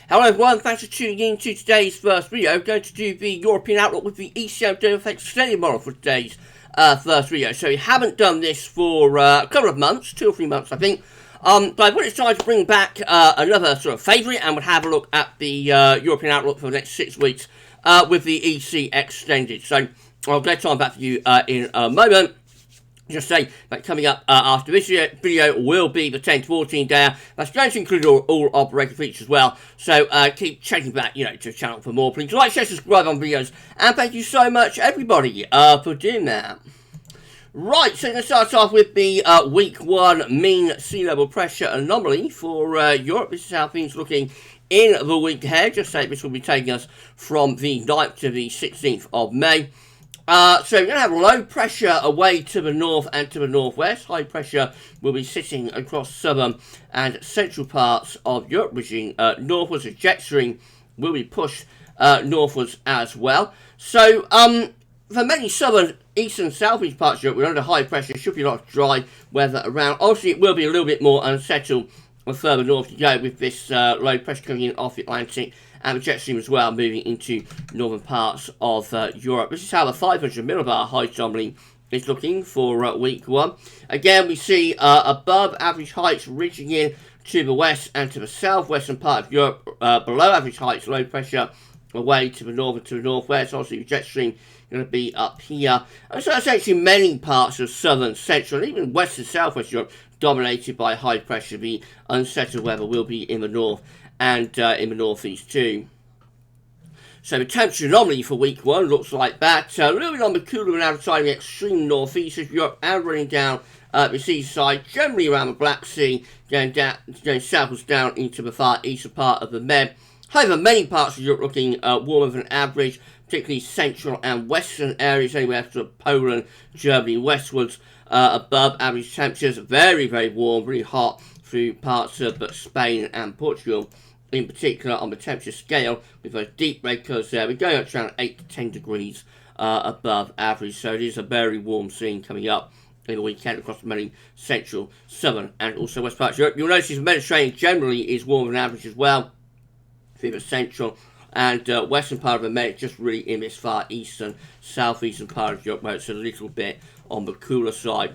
Hello everyone, thanks for tuning in to today's first video. I'm going to do the European outlook with the ECO Effects extended model for today's first video. So we haven't done this for a couple of months, 2 or 3 months I think. But I thought it's time to bring back another sort of favourite, and we'll have a look at the European outlook for the next 6 weeks with the EC extended. So I'll get time back for you in a moment. Just say that coming up after this video will be the 10 to 14 day. That's going to include all operator features as well. So keep checking back, to the channel for more. Please like, share, subscribe on videos, and thank you so much, everybody, for doing that. Right, so let's start off with the week 1 mean sea level pressure anomaly for Europe. This is how things are looking in the week ahead. Just say this will be taking us from the 9th to the 16th of May. So we're going to have low pressure away to the north and to the northwest. High pressure will be sitting across southern and central parts of Europe, reaching northwards. A jet stream will be pushed northwards as well. So for many southern, eastern, southeast parts of Europe, we're under high pressure. Should be a lot of dry weather around. Obviously, it will be a little bit more unsettled the further north you go, with this low pressure coming in off the Atlantic, and the jet stream as well moving into northern parts of Europe. This is how the 500 millibar height anomaly is looking for week 1. Again, we see above average heights reaching in to the west and to the southwestern part of Europe. Below average heights, low pressure away to the north and to the northwest. Obviously, the jet stream going to be up here. And so that's actually many parts of southern, central, and even west and southwest Europe dominated by high pressure. The unsettled weather will be in the north and in the northeast too. So the temperature anomaly for week 1 looks like that. A little bit on the cooler and outside the extreme northeast of Europe, and running down the seaside, generally around the Black Sea, going southwards down into the far eastern part of the Med. However, many parts of Europe looking warmer than average, particularly central and western areas, anywhere to Poland, Germany, westwards, above average temperatures. Very, very warm, really hot through parts of Spain and Portugal, in particular on the temperature scale, with those deep red colours there. We're going up to around 8 to 10 degrees above average, so it is a very warm scene coming up in the weekend across many central, southern, and also west parts of Europe. You'll notice the Mediterranean generally is warmer than average as well, through the central and western part of the Med, just really in this far eastern, southeastern part of Europe, where it's a little bit on the cooler side.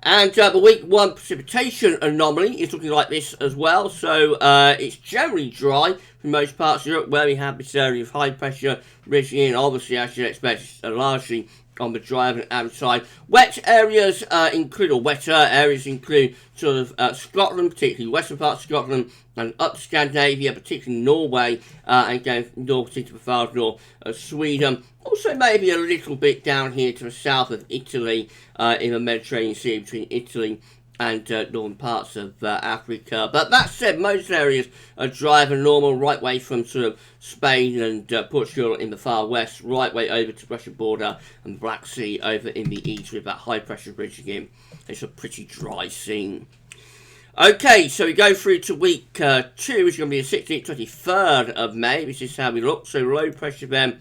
And the week 1 precipitation anomaly is looking like this as well. So it's generally dry for most parts of Europe, where we have this area of high pressure reaching in. Obviously, as you'd expect, it's largely on the dry and average side. Wet areas include, or wetter areas include, sort of Scotland, particularly western parts of Scotland, and up to Scandinavia, particularly Norway, and going north into the far north of Sweden. Also maybe a little bit down here to the south of Italy, in the Mediterranean Sea, between Italy and northern parts of Africa. But that said, most areas are dry and normal, right way from sort of Spain and Portugal in the far west, right way over to the Russian border and the Black Sea over in the east, with that high pressure bridging in. It's a pretty dry scene. Okay, so we go through to week 2, which is going to be the 16th, 23rd of May. This is how we look. So low pressure then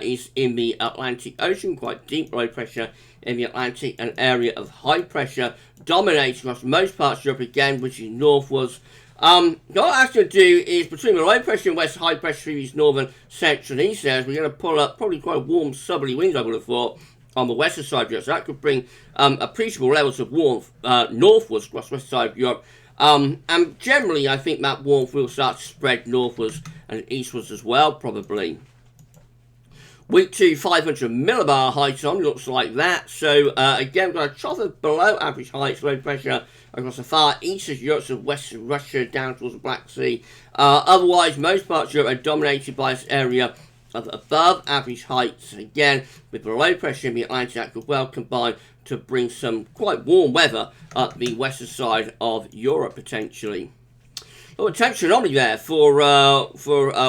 is in the Atlantic Ocean, quite deep low pressure in the Atlantic, an area of high pressure dominating across most parts of Europe again, which is northwards. What I'm going to do is, between the low pressure and west high pressure through these northern, central and east areas, we're going to pull up probably quite a warm southerly wind, I would have thought, on the western side of Europe. So that could bring appreciable levels of warmth northwards across the western side of Europe. And generally, I think that warmth will start to spread northwards and eastwards as well, probably. Week 2, 500 millibar height on looks like that. So again, we've got a trough of below average heights, low pressure across the far east of Europe, so western Russia down towards the Black Sea. Otherwise, most parts of Europe are dominated by this area of above average heights. Again, with the low pressure in the Atlantic, that could well combine to bring some quite warm weather up the western side of Europe potentially. Oh, temperature anomaly there for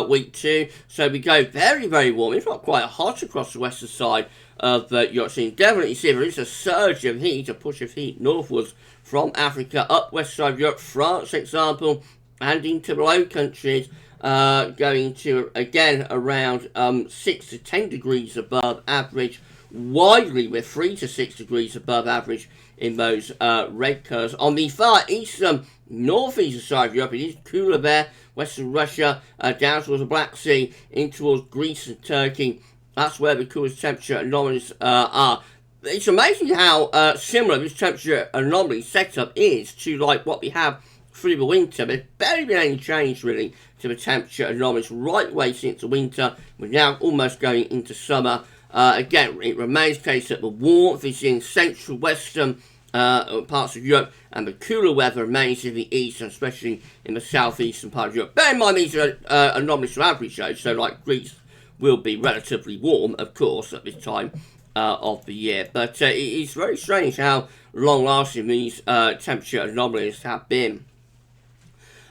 week 2. So we go very, very warm. It's not quite hot across the western side of Europe. So you can definitely see there is a surge of heat, a push of heat northwards from Africa up west side of Europe, France, for example, and into the Low Countries, going to, again, around 6 to 10 degrees above average. Widely, we're 3 to 6 degrees above average in those red colours. On the far eastern, northeastern side of Europe, it is cooler there. Western Russia, down towards the Black Sea, in towards Greece and Turkey. That's where the coolest temperature anomalies are. It's amazing how similar this temperature anomaly setup is to like what we have through the winter. There's barely been any change really to the temperature anomalies right away since the winter. We're now almost going into summer. Again, it remains the case that the warmth is in central western parts of Europe, and the cooler weather remains in the east, and especially in the southeastern part of Europe. Bear in mind these are anomalies from average though, so like Greece will be relatively warm, of course, at this time of the year. But it is very strange how long-lasting these temperature anomalies have been.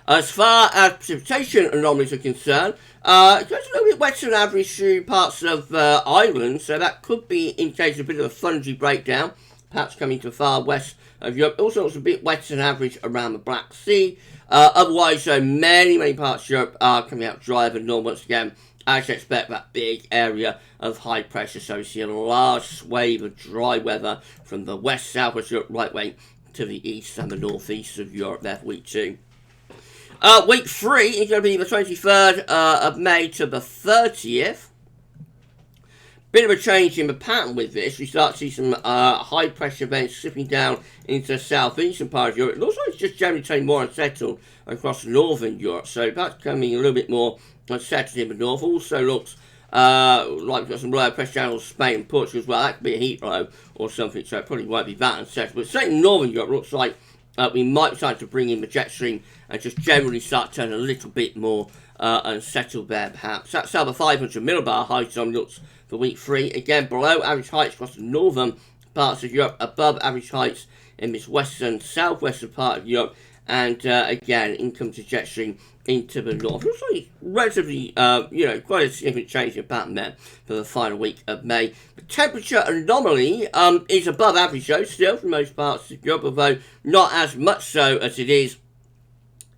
As far as precipitation anomalies are concerned, it goes a little bit wetter than average through parts of Ireland, so that could be indicating a bit of a fungi breakdown, perhaps coming to the far west of Europe. Also, it's a bit wetter than average around the Black Sea. Otherwise, many parts of Europe are coming out drier than normal. Once again, as you expect, that big area of high pressure, so we see a large swathe of dry weather from the west, southwest Europe, right way to the east and the northeast of Europe there for week 2. Week 3 is going to be the 23rd of May to the 30th. Bit of a change in the pattern with this. We start to see some high pressure events slipping down into the southeastern part of Europe. It looks like it's just generally turning more unsettled across northern Europe. So that's becoming a little bit more unsettled in the north. Also looks like we've got some lower pressure channels, Spain and Portugal as well. That could be a heat low or something, so it probably won't be that unsettled. But certainly northern Europe looks like we might start to bring in the jet stream and just generally start turning a little bit more unsettled there, perhaps. That's how the 500 millibar height zone looks for week 3. Again, below average heights across the northern parts of Europe, above average heights in this western, southwestern part of Europe, and again, in comes the jet stream into the north. Looks like relatively, quite a significant change in pattern there for the final week of May. The temperature anomaly is above average though, still for most parts of Europe, although not as much so as it is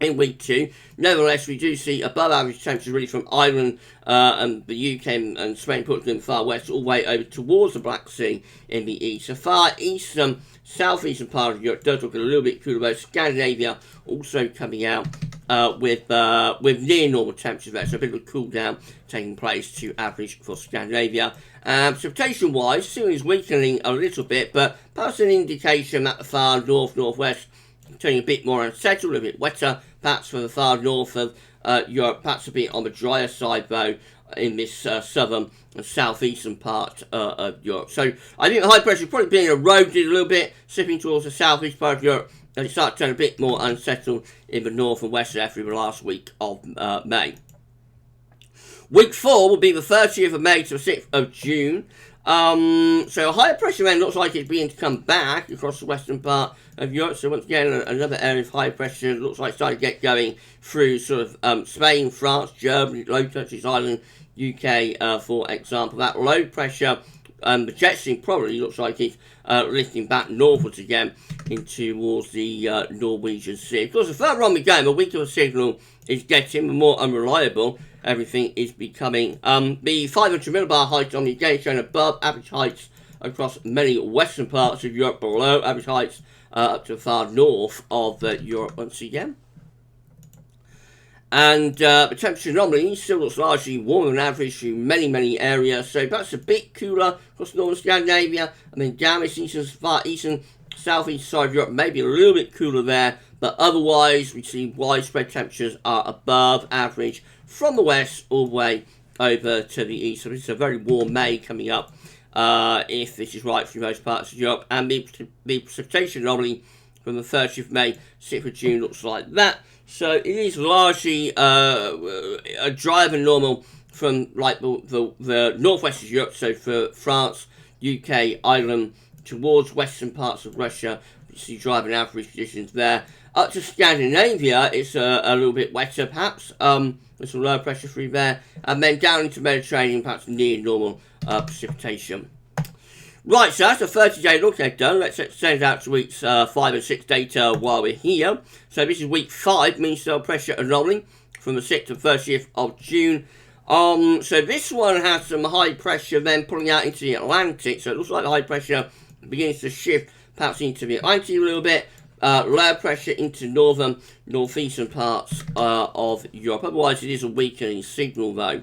in week 2. Nevertheless, we do see above average temperatures really from Ireland and the UK and Spain, Portugal and far west, all the way over towards the Black Sea in the east. The far eastern, southeastern part of Europe does look a little bit cooler, though Scandinavia also coming out with near normal temperatures there, so a bit of a cool down taking place to average for Scandinavia. Precipitation wise, still is weakening a little bit, but perhaps an indication that the far northwest turning a bit more unsettled, a little bit wetter, perhaps for the far north of Europe, perhaps a bit on the drier side though in this southern and southeastern part of Europe. So I think the high pressure is probably being eroded a little bit, slipping towards the southeast part of Europe, and it starts turning a bit more unsettled in the north and west after the last week of May. Week 4 will be the 30th of May to the 6th of June. So higher pressure then looks like it's beginning to come back across the western part of Europe. So once again, another area of high pressure looks like it's starting to get going through sort of Spain, France, Germany, Low Countries, Ireland, UK, for example. That low pressure, the jet stream probably looks like it's lifting back northwards again into towards the Norwegian Sea. Of course, the further on we go, the weaker the signal is getting, the more unreliable everything is becoming. The 500 millibar height on the again showing above average heights across many western parts of Europe, below average heights up to the far north of Europe once again. And the temperature anomaly still looks largely warmer than average through many areas, so perhaps a bit cooler across northern Scandinavia, and then down this eastern, far eastern, southeast side of Europe, maybe a little bit cooler there, but otherwise we see widespread temperatures are above average from the west all the way over to the east. So this is a very warm May coming up, if this is right for most parts of Europe. And the precipitation anomaly from the 30th of May, 6th of June looks like that. So it is largely a drier than normal from like the northwest of Europe, so for France, UK, Ireland, towards western parts of Russia. You see driving average conditions there. Up to Scandinavia, it's a little bit wetter perhaps. There's some low pressure through there. And then down into Mediterranean, perhaps near normal precipitation. Right, so that's a 30-day look ahead done. Let's extend out to weeks 5 and 6 data while we're here. So this is week 5, mean cell pressure anomaly from the 6th to 30th of June. So this one has some high pressure then pulling out into the Atlantic. So it looks like the high pressure begins to shift perhaps into the Atlantic a little bit. Low pressure into northern, northeastern parts of Europe. Otherwise, it is a weakening signal, though.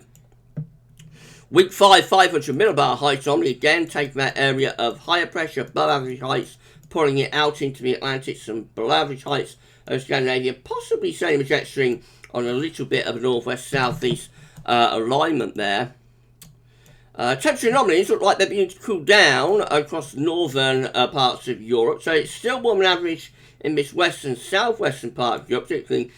Week 5, 500 millibar heights anomaly. Again, taking that area of higher pressure, above average heights, pulling it out into the Atlantic, some below average heights of Scandinavia. Possibly same jet stream on a little bit of a northwest-southeast alignment there. Temperature anomalies look like they're beginning to cool down across the northern parts of Europe. So it's still warmer than average in this western, southwestern part of Europe, particularly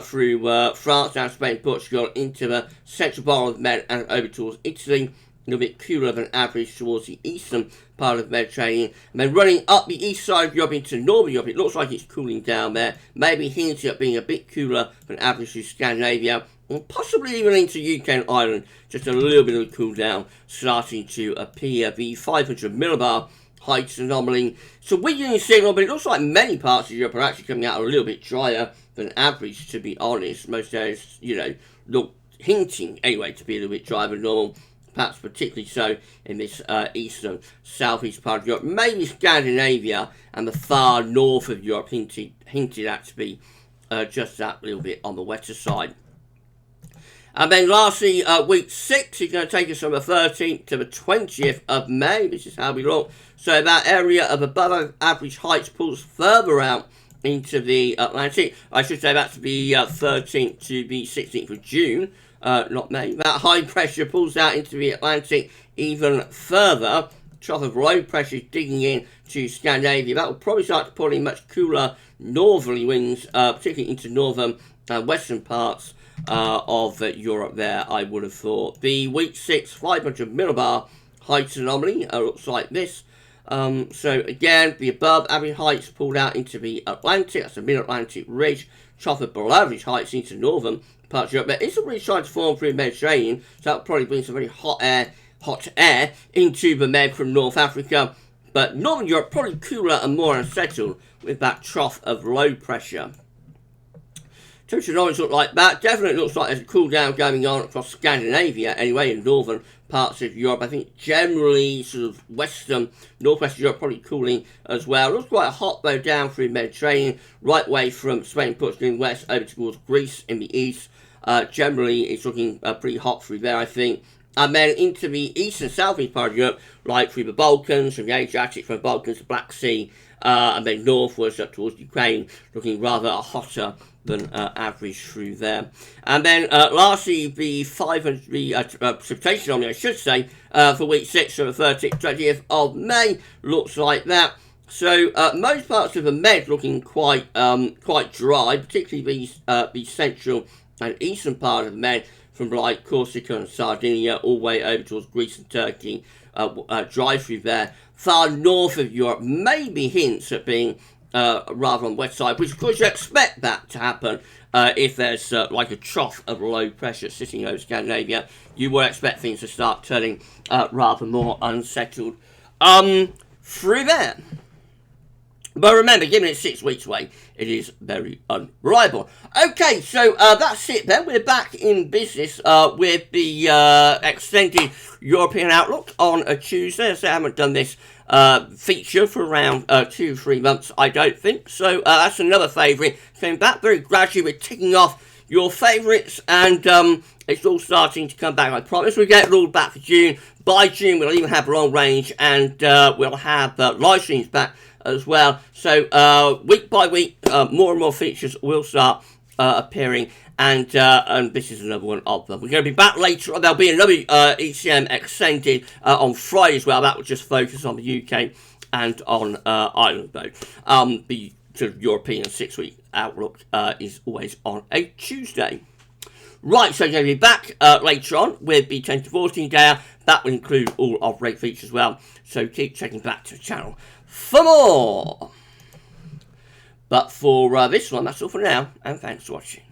through France, down Spain, Portugal, into the central part of the Med and over towards Italy. A little bit cooler than average towards the eastern part of the Mediterranean. And then running up the east side of Europe into northern Europe, it looks like it's cooling down there. Maybe hinting at being a bit cooler than average to Scandinavia. And possibly even into UK and Ireland. Just a little bit of a cool down starting to appear. The 500 millibar heights anomaly. It's a weakening signal, but it looks like many parts of Europe are actually coming out a little bit drier than average, to be honest. Most areas, look hinting, anyway, to be a little bit drier than normal. Perhaps particularly so in this eastern, southeast part of Europe. Maybe Scandinavia and the far north of Europe hinted at to be just that little bit on the wetter side. And then lastly, week 6 is going to take us from the 13th to the 20th of May. This is how we look. So that area of above average heights pulls further out into the Atlantic. I should say that's the 13th to the 16th of June. Not May. That high pressure pulls out into the Atlantic even further. Trough of low pressure digging in to Scandinavia. That will probably start to pull in much cooler northerly winds, particularly into northern and western parts of Europe there, I would have thought. The week 6 500 millibar heights anomaly looks like this. So again, the above average heights pulled out into the Atlantic. That's the mid-Atlantic ridge. Trough of below average heights into northern parts of Europe. But it's really trying to form through the Mediterranean, so that'll probably bring some very hot air into the Med from North Africa. But northern Europe probably cooler and more unsettled with that trough of low pressure. Temperature anomalies look like that. Definitely looks like there's a cool down going on across Scandinavia anyway, in northern parts of Europe. I think generally sort of northwestern Europe probably cooling as well. Looks quite hot though down through the Mediterranean, right way from Spain, Portugal in the west over towards Greece in the east. Generally it's looking pretty hot through there, I think. And then into the east and southeast part of Europe, like through the Balkans, from the Adriatic, from the Balkans to Black Sea, and then northwards up towards Ukraine, looking rather hotter than average through there. And then lastly, the 500 precipitation anomaly, I should say, for week 6 from the 13th to 20th of May, looks like that. So most parts of the Med looking quite dry, particularly the central and eastern part of the Med, from like Corsica and Sardinia all the way over towards Greece and Turkey, dry through there. Far north of Europe, maybe hints at being rather on the west side, which of course you expect that to happen if there's like a trough of low pressure sitting over Scandinavia. You would expect things to start turning rather more unsettled through there. But remember, given it's 6 weeks away, it is very unreliable. Okay, so that's it then. We're back in business with the extended European outlook on a Tuesday. As I haven't done this feature for around 2-3 months, I don't think. So that's another favourite. Coming back very gradually. We're ticking off your favourites, and it's all starting to come back. I promise we'll get it all back for June. By June, we'll even have long range, and we'll have live streams back as well. So week by week, more and more features will start appearing, and this is another one of them. We're going to be back later on. There'll be another ECM extended on Friday as well. That will just focus on the UK and on Ireland, though. The sort of European 6-week outlook is always on a Tuesday. Right, so I'm going to be back later on with the 10 to 14 day. That will include all of rate features as well. So keep checking back to the channel for more. But for this one, that's all for now, and thanks for watching.